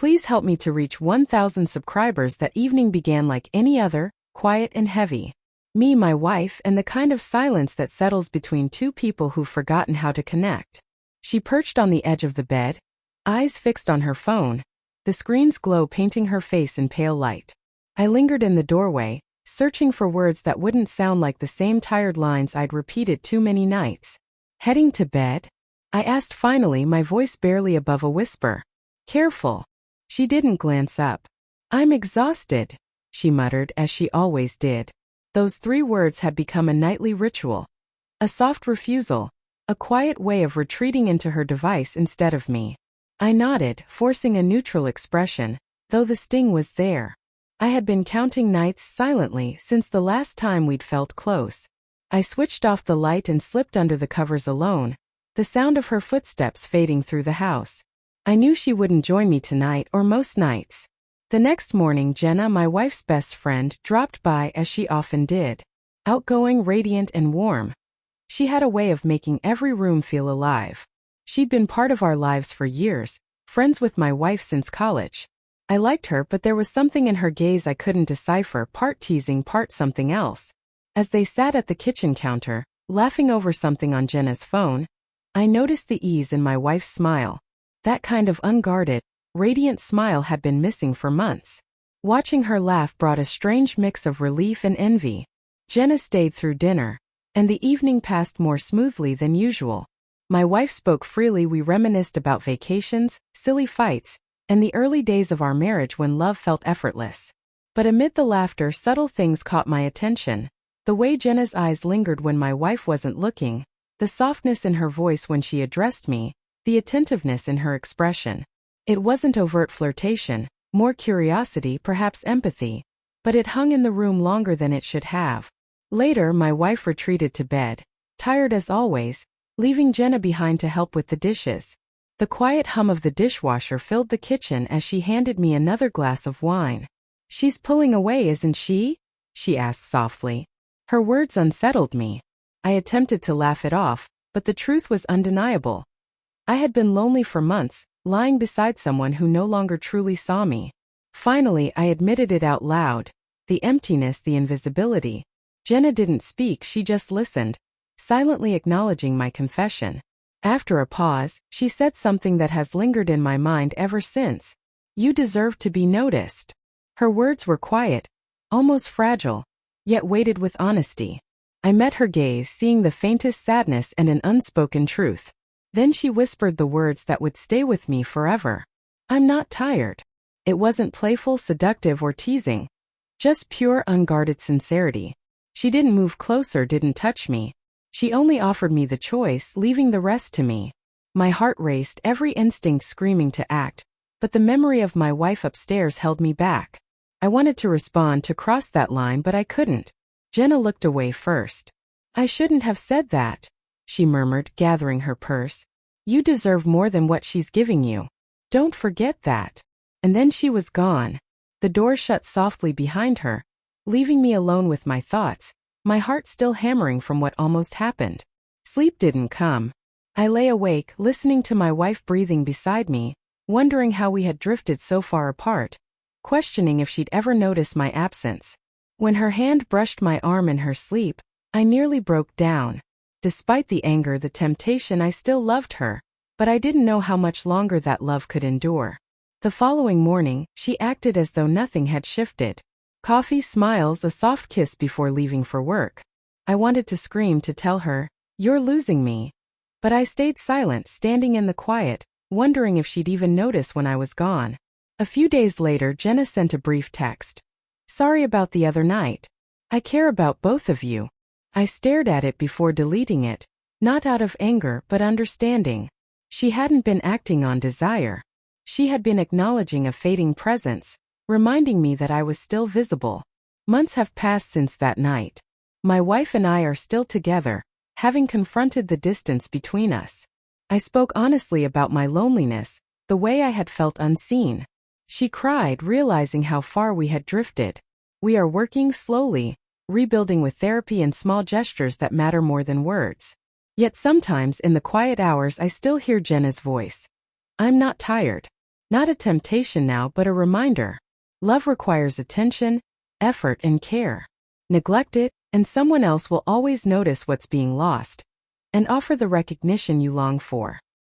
Please help me to reach 1,000 subscribers. That evening began like any other, quiet and heavy. Me, my wife, and the kind of silence that settles between two people who've forgotten how to connect. She perched on the edge of the bed, eyes fixed on her phone, the screen's glow painting her face in pale light. I lingered in the doorway, searching for words that wouldn't sound like the same tired lines I'd repeated too many nights. Heading to bed? I asked finally, my voice barely above a whisper. Careful. She didn't glance up. I'm exhausted, she muttered as she always did. Those 3 words had become a nightly ritual. A soft refusal, a quiet way of retreating into her device instead of me. I nodded, forcing a neutral expression, though the sting was there. I had been counting nights silently since the last time we'd felt close. I switched off the light and slipped under the covers alone, the sound of her footsteps fading through the house. I knew she wouldn't join me tonight or most nights. The next morning, Jenna, my wife's best friend, dropped by as she often did. Outgoing, radiant, and warm. She had a way of making every room feel alive. She'd been part of our lives for years, friends with my wife since college. I liked her, but there was something in her gaze I couldn't decipher, part teasing, part something else. As they sat at the kitchen counter, laughing over something on Jenna's phone, I noticed the ease in my wife's smile. That kind of unguarded, radiant smile had been missing for months. Watching her laugh brought a strange mix of relief and envy. Jenna stayed through dinner, and the evening passed more smoothly than usual. My wife spoke freely. We reminisced about vacations, silly fights, and the early days of our marriage when love felt effortless. But amid the laughter, subtle things caught my attention. The way Jenna's eyes lingered when my wife wasn't looking, the softness in her voice when she addressed me, the attentiveness in her expression. It wasn't overt flirtation, more curiosity, perhaps empathy, but it hung in the room longer than it should have. Later, my wife retreated to bed, tired as always, leaving Jenna behind to help with the dishes. The quiet hum of the dishwasher filled the kitchen as she handed me another glass of wine. She's pulling away, isn't she? She asked softly. Her words unsettled me. I attempted to laugh it off, but the truth was undeniable. I had been lonely for months, lying beside someone who no longer truly saw me. Finally, I admitted it out loud. The emptiness, the invisibility. Jenna didn't speak, she just listened, silently acknowledging my confession. After a pause, she said something that has lingered in my mind ever since. You deserve to be noticed. Her words were quiet, almost fragile, yet weighted with honesty. I met her gaze, seeing the faintest sadness and an unspoken truth. Then she whispered the words that would stay with me forever. I'm not tired. It wasn't playful, seductive, or teasing. Just pure, unguarded sincerity. She didn't move closer, didn't touch me. She only offered me the choice, leaving the rest to me. My heart raced, every instinct screaming to act, but the memory of my wife upstairs held me back. I wanted to respond, to cross that line, but I couldn't. Jenna looked away first. I shouldn't have said that, she murmured, gathering her purse. You deserve more than what she's giving you. Don't forget that. And then she was gone. The door shut softly behind her, leaving me alone with my thoughts, my heart still hammering from what almost happened. Sleep didn't come. I lay awake, listening to my wife breathing beside me, wondering how we had drifted so far apart, questioning if she'd ever notice my absence. When her hand brushed my arm in her sleep, I nearly broke down. Despite the anger, the temptation, I still loved her, but I didn't know how much longer that love could endure. The following morning, she acted as though nothing had shifted. Coffee, smiles, a soft kiss before leaving for work. I wanted to scream, to tell her, "You're losing me." But I stayed silent, standing in the quiet, wondering if she'd even notice when I was gone. A few days later, Jenna sent a brief text. Sorry about the other night. I care about both of you. I stared at it before deleting it, not out of anger but understanding. She hadn't been acting on desire. She had been acknowledging a fading presence, reminding me that I was still visible. Months have passed since that night. My wife and I are still together, having confronted the distance between us. I spoke honestly about my loneliness, the way I had felt unseen. She cried, realizing how far we had drifted. We are working slowly, rebuilding with therapy and small gestures that matter more than words. Yet sometimes in the quiet hours I still hear Jenna's voice. I'm not tired. Not a temptation now, but a reminder. Love requires attention, effort, and care. Neglect it, and someone else will always notice what's being lost and offer the recognition you long for.